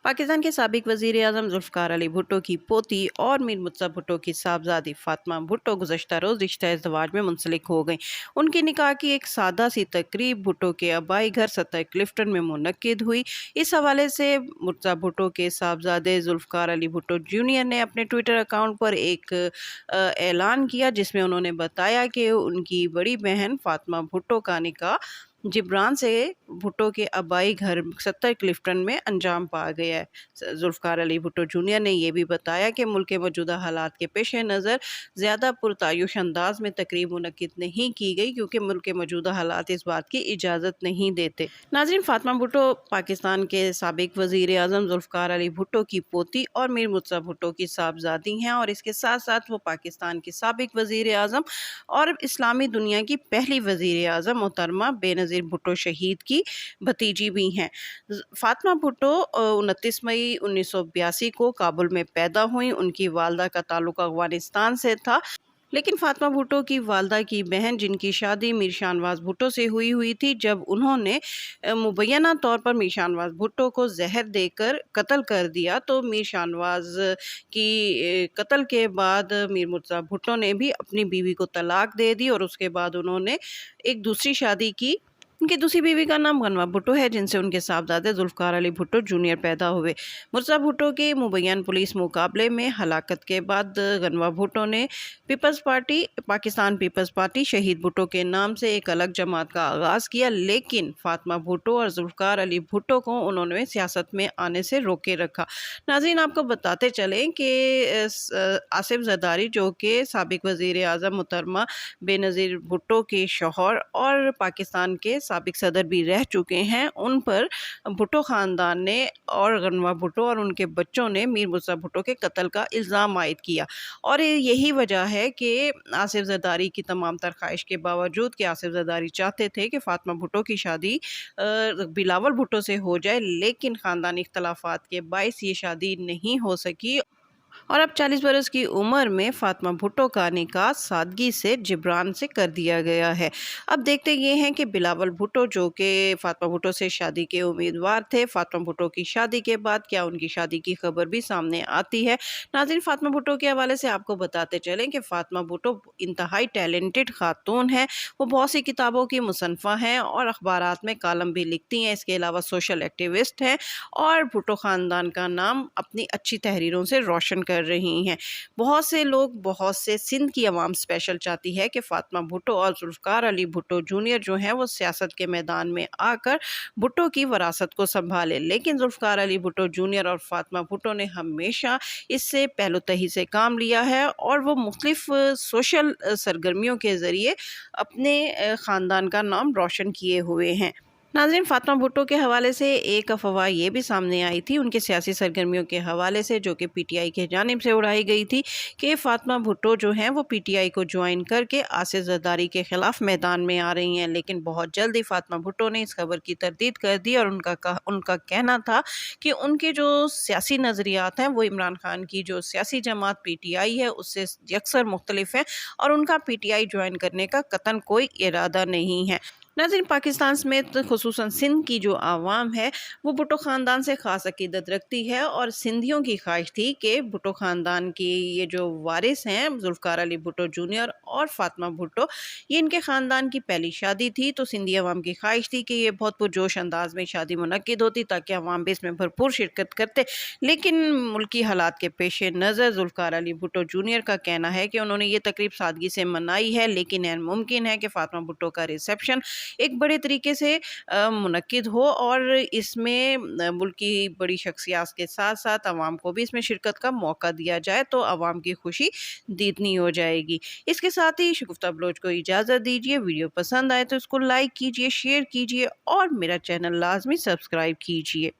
पाकिस्तान के साबिक वज़ीर आज़म ज़ुल्फ़िकार अली भुट्टो की पोती और मीर मुर्तज़ा भुट्टो की साहबजादी फ़ातिमा भुट्टो गुज़श्ता रोज़ रिश्ता इज़्दवाज में मुंसलिक हो गईं। उनके निकाह की एक सादा सी तकरीब भुट्टो के आबाई घर सतह क्लिफ्टन में मुनक्किद हुई। इस हवाले से मुर्तज़ा भुट्टो के साहबजादे ज़ुल्फ़िकार अली भुट्टो जूनियर ने अपने ट्विटर अकाउंट पर एक ऐलान किया, जिसमें उन्होंने बताया कि उनकी बड़ी बहन फ़ातिमा भुट्टो का निकाह जिब्रान से भुट्टो के आबाई घर सत्तर क्लिफ्टन में अंजाम पा गया है। ज़ुल्फ़िकार अली भुट्टो जूनियर ने यह भी बताया कि मुल्क के मौजूदा हालात के पेश नज़र ज़्यादा पुरतायुश अंदाज में तकरीब मुनक्किद नहीं की गई, क्योंकि मुल्क के मौजूदा हालात इस बात की इजाज़त नहीं देते। नाज़रीन, फ़ातिमा भुट्टो पाकिस्तान के साबिक वज़ीर आज़म ज़ुल्फ़िकार अली भुट्टो की पोती और मीर मुर्तज़ा भुट्टो की साहबजादी हैं, और इसके साथ साथ वो पाकिस्तान की साबिक वज़ीर आज़म और इस्लामी दुनिया की पहली वज़ीर आज़म मोहतरमा बेनज़ीर भुट्टो शहीद की भतीजी भी हैं। फ़ातिमा भुट्टो 29 मई 1982 को काबुल में पैदा हुई। उनकी वालदा का ताल्लुक अफ़गानिस्तान से था, लेकिन फ़ातिमा भुट्टो की वालदा की बहन, जिनकी शादी मीर शाहनवाज़ भुट्टो से हुई थी, जब उन्होंने मुबैना तौर पर मीर शाहनवाज़ भुट्टो को जहर देकर कत्ल कर दिया, तो मीर शाहनवाज़ की कत्ल के बाद मीर मुर्तज़ा भुट्टो ने भी अपनी बीवी को तलाक दे दी, और उसके बाद उन्होंने एक दूसरी शादी की। उनकी दूसरी बीवी का नाम गनवा भुट्टो है, जिनसे उनके साहबजादे ज़ुल्फ़िकार अली भुट्टो जूनियर पैदा हुए। मुर्तज़ा भुट्टो के मुबैन पुलिस मुकाबले में हलाकत के बाद गनवा भुट्टो ने पाकिस्तान पीपल्स पार्टी शहीद भुट्टो के नाम से एक अलग जमात का आगाज़ किया, लेकिन फ़ातिमा भुट्टो और ज़ुल्फ़िकार अली भुट्टो को उन्होंने सियासत में आने से रोके रखा। नाज़रीन, आपको बताते चलें कि आसिफ ज़रदारी, जो कि साबिक वज़ीर आज़म मोहतरमा बेनज़ीर भुट्टो के शौहर और पाकिस्तान के साबिक सदर भी रह चुके हैं, उन पर भुट्टो ख़ानदान ने और गनवा भुट्टो और उनके बच्चों ने मीर मुर्तज़ा भुट्टो के कत्ल का इल्ज़ाम आयद किया। और यही वजह है कि आसिफ ज़रदारी की तमाम तर ख्वाहिश के बावजूद कि आसिफ ज़रदारी चाहते थे कि फ़ातिमा भुट्टो की शादी बिलावल भुट्टो से हो जाए, लेकिन ख़ानदानी इख्तलाफात के बाइस ये शादी नहीं हो सकी, और अब 40 बरस की उम्र में फ़ातिमा भुट्टो का निकाह सादगी से जिब्रान से कर दिया गया है। अब देखते ये हैं कि बिलावल भुट्टो, जो कि फ़ातिमा भुट्टो से शादी के उम्मीदवार थे, फ़ातिमा भुट्टो की शादी के बाद क्या उनकी शादी की खबर भी सामने आती है। नाज़रीन, फ़ातिमा भुट्टो के हवाले से आपको बताते चलें कि फ़ातिमा भुट्टो इंतहाई टैलेंटेड खातून हैं। वो बहुत सी किताबों की मुसन्फ़ा हैं और अखबारात में कालम भी लिखती हैं। इसके अलावा सोशल एक्टिविस्ट हैं, और भुट्टो ख़ानदान का नाम अपनी अच्छी तहरीरों से रोशन कर रही हैं। बहुत से सिंध की अवाम स्पेशल चाहती है कि फ़ातिमा भुट्टो और ज़ुल्फ़िकार अली भुट्टो जूनियर जो हैं वो सियासत के मैदान में आकर भुट्टो की वरासत को संभालें, लेकिन ज़ुल्फ़िकार अली भुट्टो जूनियर और फ़ातिमा भुट्टो ने हमेशा इससे पहलुतही से काम लिया है, और वो मुख्तलिफ सोशल सरगर्मियों के ज़रिए अपने ख़ानदान का नाम रोशन किए हुए हैं। नाज़रीन, फ़ातिमा भुट्टो के हवाले से एक अफवाह ये भी सामने आई थी उनके सियासी सरगर्मियों के हवाले से, जो कि पीटीआई की जानिब से उड़ाई गई थी, कि फ़ातिमा भुट्टो जो हैं वो पीटीआई को ज्वाइन करके आसिफ ज़रदारी के ख़िलाफ़ मैदान में आ रही हैं, लेकिन बहुत जल्द ही फ़ातिमा भुट्टो ने इस खबर की तरदीद कर दी, और उनका कहना था कि उनके जो सियासी नज़रियात हैं वो इमरान खान की जो सियासी जमात पीटीआई है उससे यकसर मुख्तलिफ हैं, और उनका पीटीआई ज्वाइन करने का कतन कोई इरादा नहीं है। नाज़रीन, पाकिस्तान समेत खुसूसन सिंध की जो आवाम है वो भुट्टो ख़ानदान से ख़ास अक़ीदत रखती है, और सिंधियों की ख्वाहिश थी कि भुट्टो ख़ानदान की ये जो वारिस हैं ज़ुल्फ़िकार अली भुट्टो जूनियर और फ़ातिमा भुट्टो, ये इनके ख़ानदान की पहली शादी थी, तो सिंधी अवाम की ख्वाहिश थी कि ये बहुत पुरजोश अंदाज में शादी मुनक्किद होती ताकि अवाम भी इसमें भरपूर शिरकत करते। लेकिन मुल्की हालात के पेश नज़र ज़ुल्फ़िकार अली भुट्टो जूनियर का कहना है कि उन्होंने ये तकरीब सादगी से मनाई है, लेकिन ऐन मुमकिन है कि फ़ातिमा भुट्टो का रिसेप्शन एक बड़े तरीके से मुनक्किद हो, और इसमें मुल्क की बड़ी शख्सियात के साथ साथ अवाम को भी इसमें शिरकत का मौका दिया जाए, तो अवाम की खुशी दीदनी हो जाएगी। इसके साथ ही शगुफ्ता बलोच को इजाज़त दीजिए। वीडियो पसंद आए तो इसको लाइक कीजिए, शेयर कीजिए, और मेरा चैनल लाजमी सब्सक्राइब कीजिए।